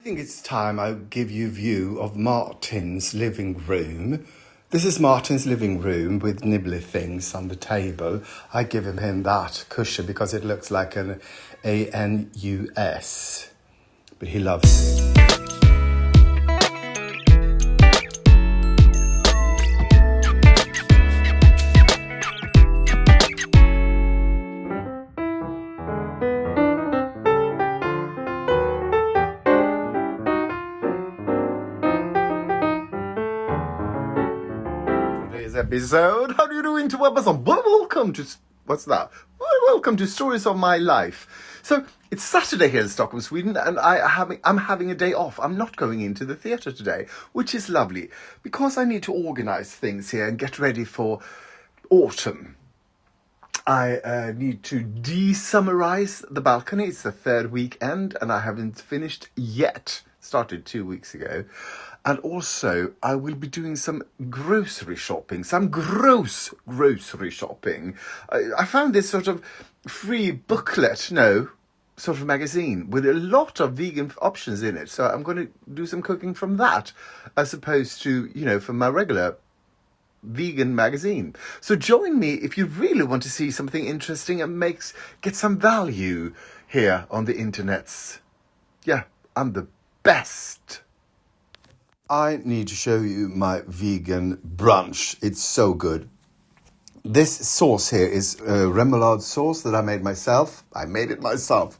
I think it's time I give you a view of Martin's living room. This is Martin's living room with nibbly things on the table. I give him that cushion because it looks like an ANUS, but he loves it. Episode. How do you do into episode? Welcome to Welcome to Stories of My Life. So it's Saturday here in Stockholm, Sweden, and I'm having a day off. I'm not going into the theatre today, which is lovely because I need to organise things here and get ready for autumn. I need to desummerise the balcony. It's the third weekend, and I haven't finished yet. Started 2 weeks ago. And also, I will be doing some grocery shopping, some gross grocery shopping. I found this sort of free booklet, sort of magazine with a lot of vegan options in it. So I'm going to do some cooking from that, as opposed to, from my regular vegan magazine. So join me if you really want to see something interesting and get some value here on the internets. Yeah, I'm the best. I need to show you my vegan brunch. It's so good. This sauce here is remoulade sauce that I made myself. I made it myself.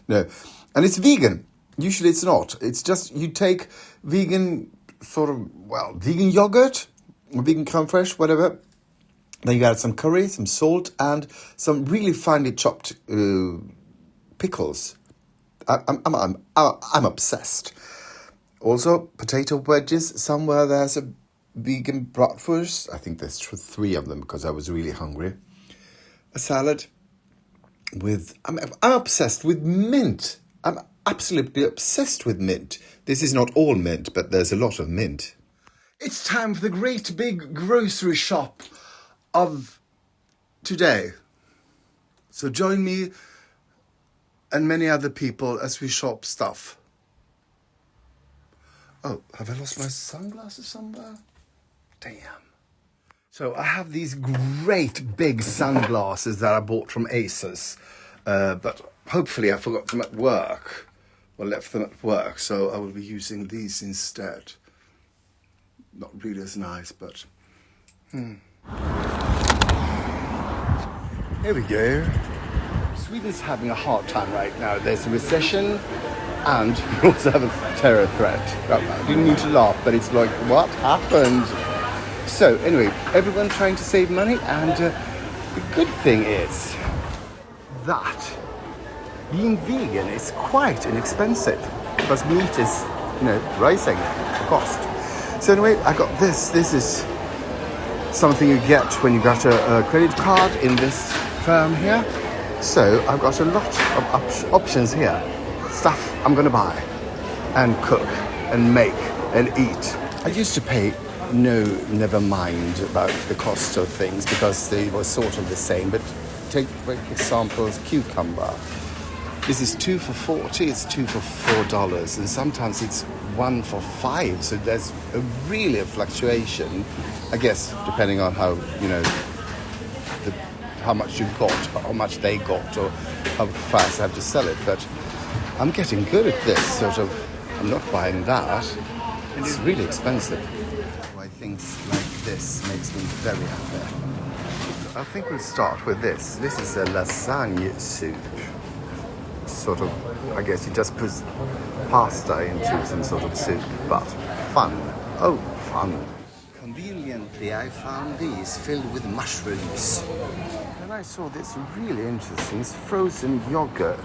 No, and it's vegan. Usually it's not. It's just you take vegan vegan yogurt, or vegan creme fraiche, whatever. Then you add some curry, some salt, and some really finely chopped pickles. I'm obsessed. Also, potato wedges. Somewhere there's a vegan bratwurst. I think there's 3 of them because I was really hungry. A salad with... I'm obsessed with mint. I'm absolutely obsessed with mint. This is not all mint, but there's a lot of mint. It's time for the great big grocery shop of today. So join me and many other people as we shop stuff. Oh, have I lost my sunglasses somewhere? Damn. So I have these great big sunglasses that I bought from ASOS. But hopefully I forgot them at work. Or left them at work. So I will be using these instead. Not really as nice, but... Here we go. Sweden's having a hard time right now. There's a recession. And we also have a terror threat. I didn't mean to laugh, but it's like, what happened? So, anyway, everyone trying to save money, and the good thing is that being vegan is quite inexpensive because meat is, rising the cost. So anyway, I got this. This is something you get when you got a credit card in this firm here. So I've got a lot of options here. Stuff I'm going to buy and cook and make and eat. I used to pay never mind about the cost of things because they were sort of the same. But take, for example, cucumber. This is 2 for $40, it's 2 for $4, and sometimes it's 1 for $5. So there's really a fluctuation, I guess, depending on how, how much you got, how much they got, or how fast I have to sell it. But I'm getting good at this, I'm not buying that. It's really expensive. Why things like this makes me very happy. I think we'll start with this. This is a lasagne soup. I guess you just put pasta into some sort of soup, but fun. Oh, fun. Conveniently, I found these filled with mushrooms. Then I saw this really interesting. It's frozen yogurt.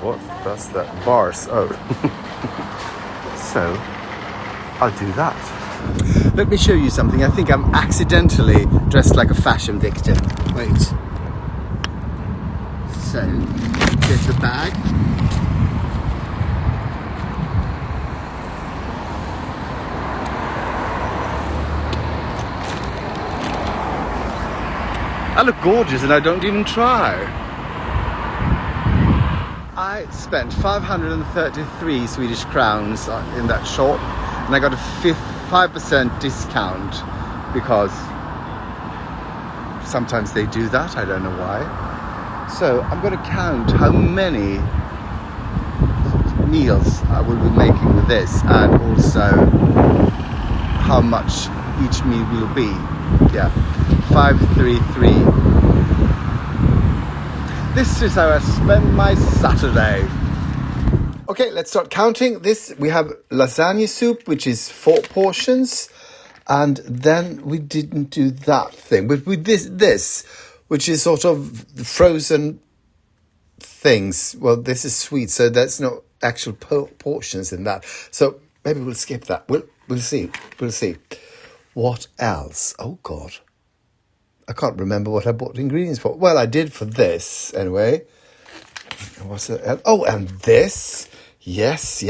What? That's that. Bars. Oh. So, I'll do that. Let me show you something. I think I'm accidentally dressed like a fashion victim. Wait. So, get the bag. I look gorgeous and I don't even try. I I spent 533 Swedish crowns in that shop, and I got a 5% discount because sometimes they do that, I don't know why. So I'm going to count how many meals I will be making with this, and also how much each meal will be. Yeah, 533. This is how I spend my Saturday. Okay, let's start counting. This, we have lasagna soup, which is 4 portions. And then we didn't do that thing. But with this, which is sort of frozen things. Well, this is sweet, so there's no actual portions in that. So maybe we'll skip that. We'll see. We'll see. What else? Oh, God. I can't remember what I bought ingredients for. Well, I did for this, anyway. What's it? Oh, and this. Yes.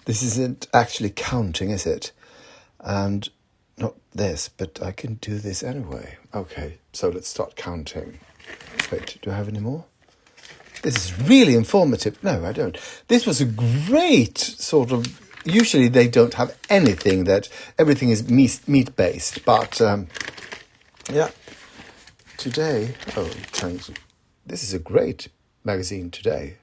This isn't actually counting, is it? And not this, but I can do this anyway. Okay, so let's start counting. Wait, do I have any more? This is really informative. No, I don't. This was a great sort of... Usually they don't have anything that... Everything is meat-based, but... yeah, today, this is a great magazine today.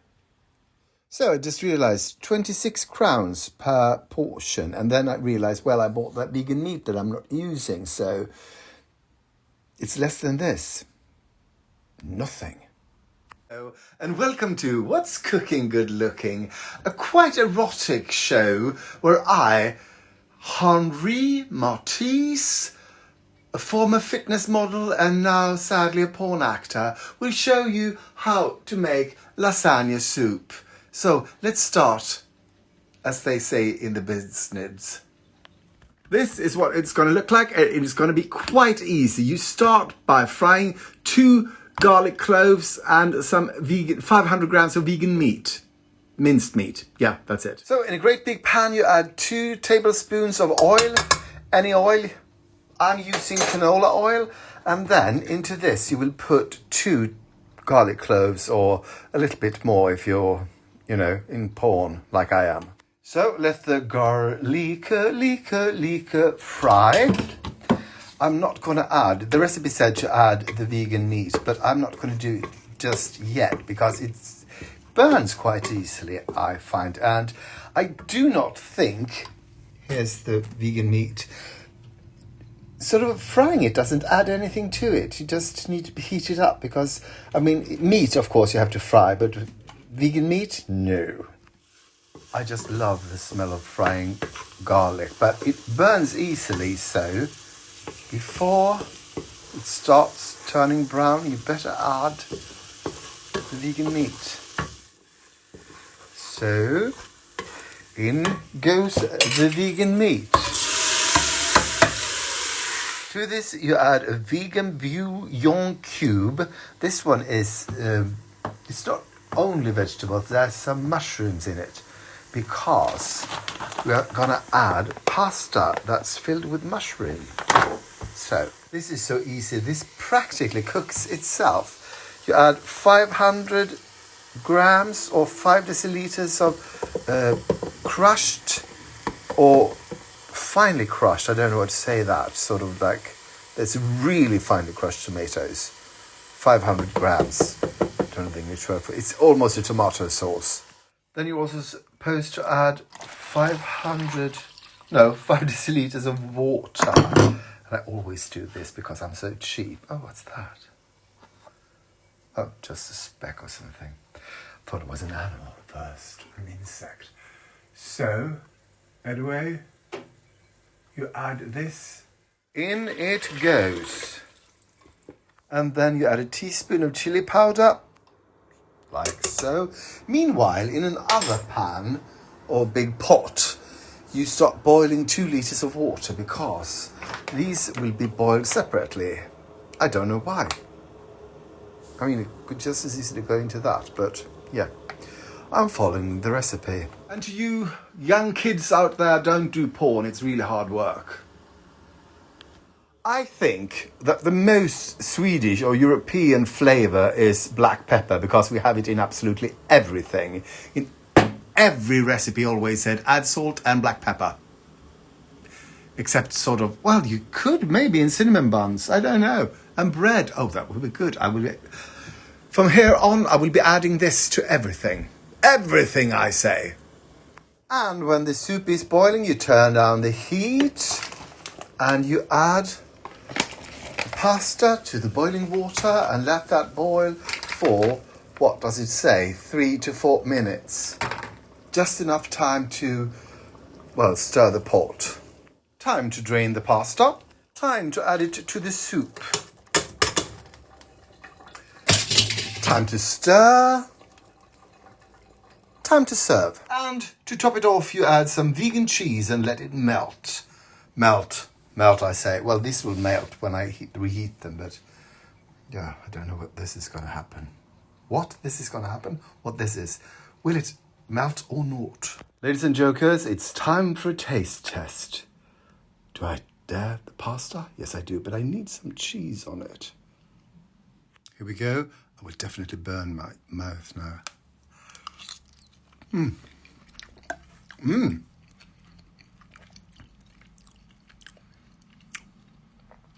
So I just realised 26 crowns per portion, and then I realised, well, I bought that vegan meat that I'm not using, so it's less than this. Nothing. Oh, and welcome to What's Cooking Good Looking, a quite erotic show where I, Henri Matisse, a former fitness model and now sadly a porn actor, will show you how to make lasagna soup. So let's start, as they say in the business. This is what it's going to look like. It is going to be quite easy. You start by frying 2 garlic cloves and some 500 grams of vegan meat. Minced meat. Yeah, that's it. So in a great big pan you add 2 tablespoons of oil, any oil. I'm using canola oil, and then into this you will put 2 garlic cloves, or a little bit more if you're, in porn like I am. So let the garlic fry. I'm not going to add, the recipe said to add the vegan meat, but I'm not going to do it just yet because it burns quite easily, I find. And I do not think, here's the vegan meat, sort of frying it doesn't add anything to it. You just need to heat it up because, meat, of course, you have to fry, but vegan meat, no. I just love the smell of frying garlic, but it burns easily, so before it starts turning brown, you better add the vegan meat. So, in goes the vegan meat. To this you add a vegan bouillon cube. This one is, it's not only vegetables, there's some mushrooms in it, because we are going to add pasta that's filled with mushroom. So this is so easy, this practically cooks itself. You add 500 grams or 5 deciliters of crushed or finely crushed, I don't know what to say that, sort of like, it's really finely crushed tomatoes. 500 grams, I don't think it's worth it. It's almost a tomato sauce. Then you're also supposed to add 5 deciliters of water. And I always do this because I'm so cheap. Oh, what's that? Oh, just a speck or something. Thought it was an animal first, an insect. So, anyway, you add this. In it goes. And then you add a teaspoon of chili powder, like so. Meanwhile, in another pan or big pot, you start boiling 2 liters of water because these will be boiled separately. I don't know why. It could just as easily go into that, but yeah, I'm following the recipe. And to you young kids out there, don't do porn, it's really hard work. I think that the most Swedish or European flavour is black pepper because we have it in absolutely everything. In every recipe always said add salt and black pepper. Except sort of, well, you could maybe in cinnamon buns, I don't know. And bread, oh, that would be good. From here on, I will be adding this to everything. Everything, I say. And when the soup is boiling, you turn down the heat and you add pasta to the boiling water and let that boil for, what does it say, 3 to 4 minutes. Just enough time to, well, stir the pot. Time to drain the pasta. Time to add it to the soup. Time to stir. Time to serve. And to top it off, you add some vegan cheese and let it melt. Melt, I say. Well, this will melt when I reheat them, but yeah, I don't know what this is going to happen. What this is going to happen? What this is. Will it melt or not? Ladies and jokers, it's time for a taste test. Do I dare the pasta? Yes, I do, but I need some cheese on it. Here we go. I will definitely burn my mouth now.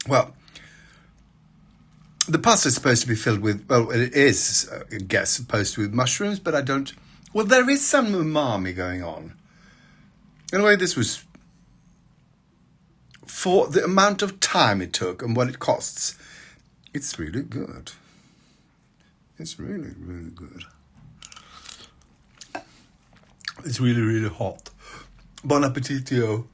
Well, the pasta is supposed to be filled with, well, it is, I guess, supposed to be with mushrooms, but I don't, well, there is some umami going on. Anyway, this was, for the amount of time it took and what it costs, it's really good. It's really, really good. It's really, really hot. Bon appetitio.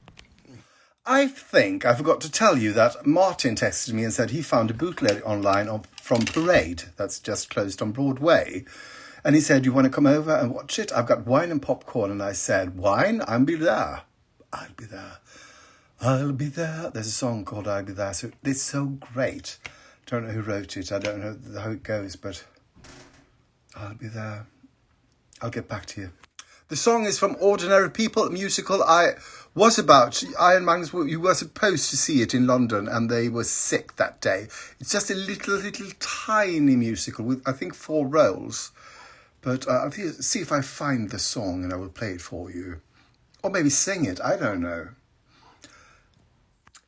I think I forgot to tell you that Martin texted me and said he found a bootleg online from Parade that's just closed on Broadway. And he said, you want to come over and watch it? I've got wine and popcorn. And I said, wine? I'll be there. I'll be there. I'll be there. There's a song called I'll Be There. So it's so great. Don't know who wrote it. I don't know how it goes, but I'll be there. I'll get back to you. The song is from Ordinary People musical. I and Magnus, you were supposed to see it in London and they were sick that day. It's just a little tiny musical with, I think, 4 roles. But I'll see if I find the song and I will play it for you. Or maybe sing it, I don't know.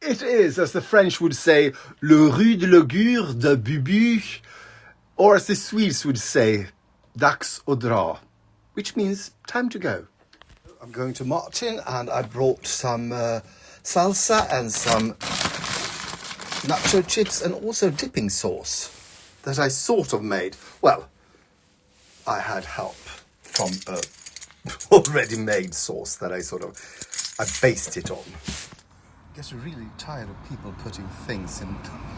It is, as the French would say, le rue de l'augure de Bubu, or as the Swedes would say, dags att dra, which means time to go. I'm going to Martin and I brought some salsa and some nacho chips and also dipping sauce that I sort of made. Well, I had help from a already made sauce that I based it on. I get really tired of people putting things in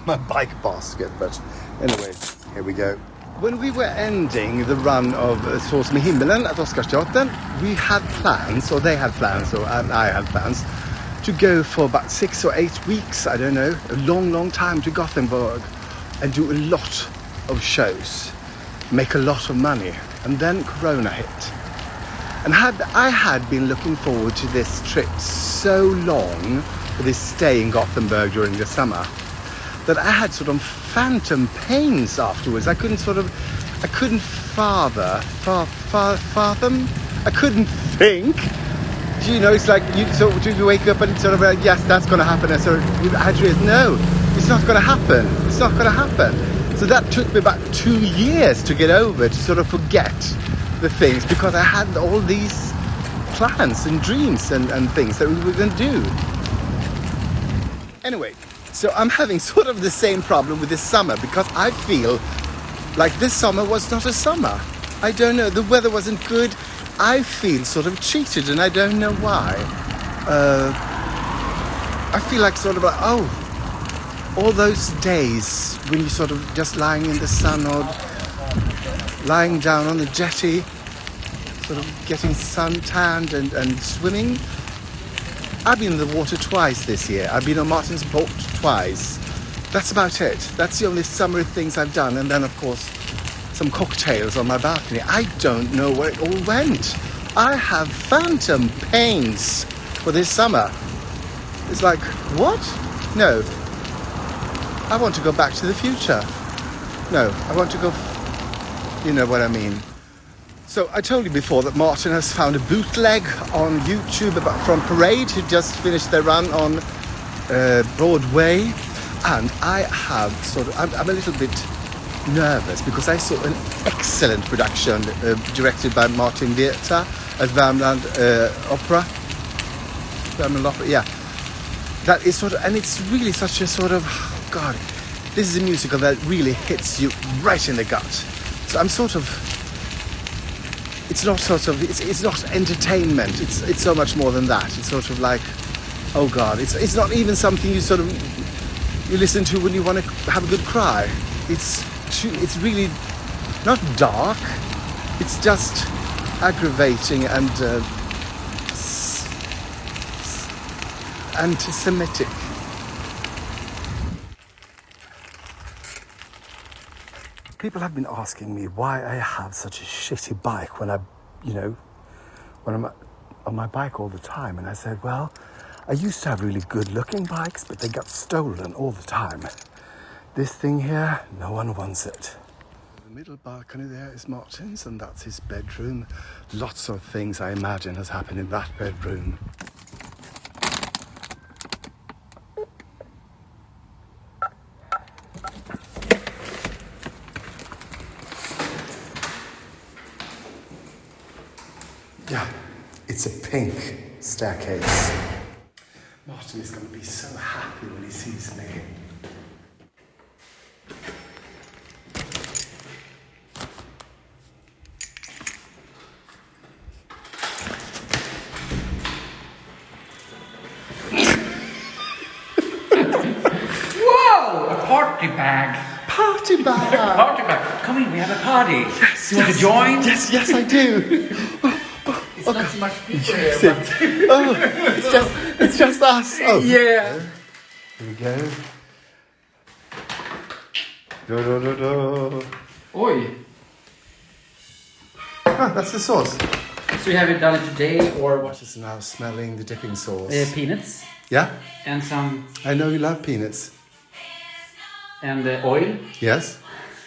my bike basket, but anyway, here we go. When we were ending the run of Sås med himmelen at Oscarsteatern, we had plans, or they had plans, and I had plans, to go for about 6 or 8 weeks, I don't know, a long time to Gothenburg and do a lot of shows, make a lot of money. And then Corona hit. And I had been looking forward to this trip so long, for this stay in Gothenburg during the summer, that I had sort of phantom pains afterwards. I couldn't fathom. I couldn't think. You know, it's like you wake up and it's sort of like, yes, that's going to happen. And so you had to realize, no, it's not going to happen. It's not going to happen. So that took me about 2 years to get over, to sort of forget the things, because I had all these plans and dreams and things that we were going to do. Anyway. So I'm having sort of the same problem with this summer, because I feel like this summer was not a summer. I don't know, the weather wasn't good. I feel sort of cheated and I don't know why. I feel like all those days when you sort of just lying in the sun or lying down on the jetty, sort of getting suntanned and swimming. I've been in the water twice this year. I've been on Martin's boat twice. That's about it. That's the only summery things I've done. And then, of course, some cocktails on my balcony. I don't know where it all went. I have phantom pains for this summer. It's like, what? No. I want to go back to the future. No, I want to go... You know what I mean. So I told you before that Martin has found a bootleg on YouTube from Parade, who just finished their run on Broadway. And I have I'm a little bit nervous because I saw an excellent production directed by Martin Dieter at Värmland Opera. Värmland Opera, yeah. That is and it's really such a oh God, this is a musical that really hits you right in the gut. So I'm it's not entertainment. It's so much more than that. It's like, oh God, it's not even something you listen to when you want to have a good cry. It's really not dark. It's just aggravating and anti-Semitic. People have been asking me why I have such a shitty bike when I'm on my bike all the time. And I said, well, I used to have really good looking bikes, but they got stolen all the time. This thing here, no one wants it. The middle balcony there is Martin's, and that's his bedroom. Lots of things, I imagine, has happened in that bedroom. Yeah, it's a pink staircase. Martin is going to be so happy when he sees me. Whoa! A party bag. Party bag! Party bag. Come in, we have a party. Yes, you want to join? Yes, I do. It's not so much people here, but... it's just us. Oh. Yeah. Here we go. Do. Oi. Ah, that's the sauce. So you have it done it today, or what? Just now smelling the dipping sauce. Peanuts. Yeah? And some... I know you love peanuts. And oil. Yes?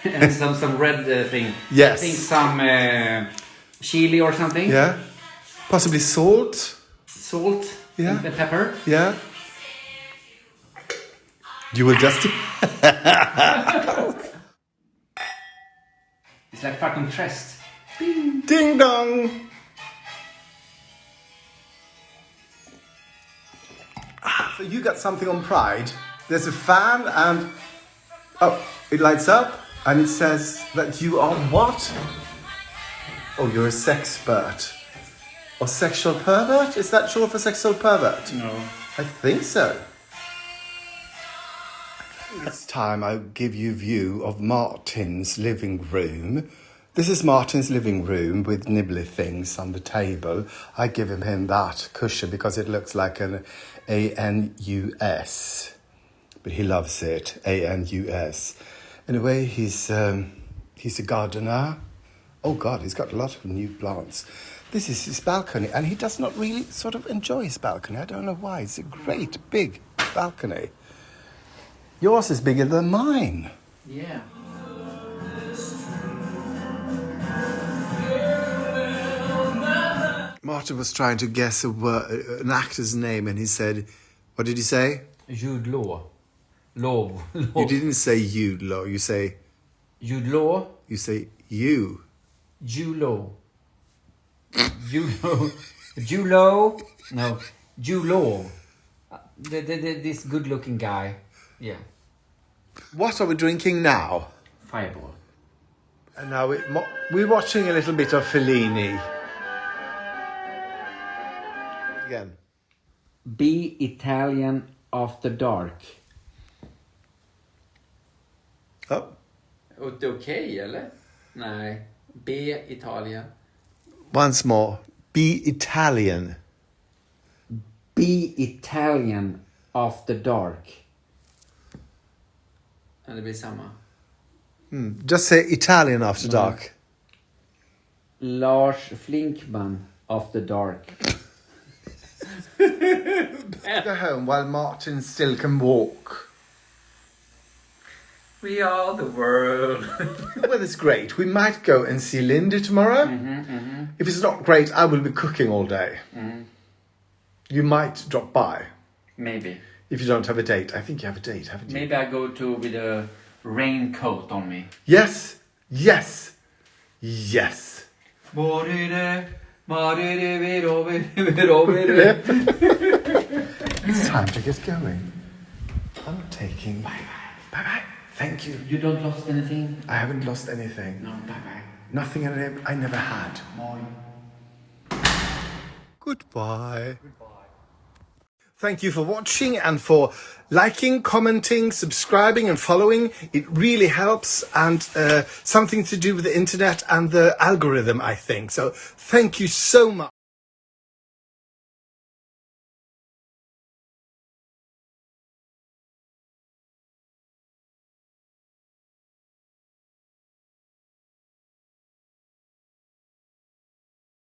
And some red thing. Yes. I think some chili or something. Yeah? Possibly salt. Salt. Yeah. And pepper. Yeah? You will just... It's like fucking trust. Ding dong! So you got something on Pride. There's a fan and... Oh, it lights up and it says that you are what? Oh, you're a sexpert. Or sexual pervert? Is that short for sexual pervert? No. I think so. This time I'll give you a view of Martin's living room. This is Martin's living room with nibbly things on the table. I give him that cushion because it looks like an ANUS. But he loves it, ANUS. Anyway, he's a gardener. Oh God, he's got a lot of new plants. This is his balcony, and he does not really enjoy his balcony. I don't know why. It's a great big balcony. Yours is bigger than mine. Yeah. Martin was trying to guess an actor's name, and he said, what did he say? Jude Law. Law. You didn't say Jude Law. You say... Jude Law. You say you. Jude Law. Julo. No. Julo. This good-looking guy. Yeah. What are we drinking now? Fireball. And now we're watching a little bit of Fellini. Again. Be Italian after dark. Oh. Okej, eller? Nej. Be Italien. Once more. Be Italian. Be Italian after dark. Ja, det blir samma. Just say Italian after dark. Lars Flinkman after dark. Go home while Martin still can walk. We are the world. The weather's great. We might go and see Linda tomorrow. If it's not great, I will be cooking all day. You might drop by. Maybe. If you don't have a date. I think you have a date, haven't you? Maybe I go to with a raincoat on me. Yes. Yes. Yes. It's time to get going. I'm taking... Bye-bye. Thank you. You don't lost anything? I haven't lost anything. No, bye-bye. Nothing I never had. Goodbye. Thank you for watching and for liking, commenting, subscribing and following. It really helps, and something to do with the internet and the algorithm, I think. So thank you so much.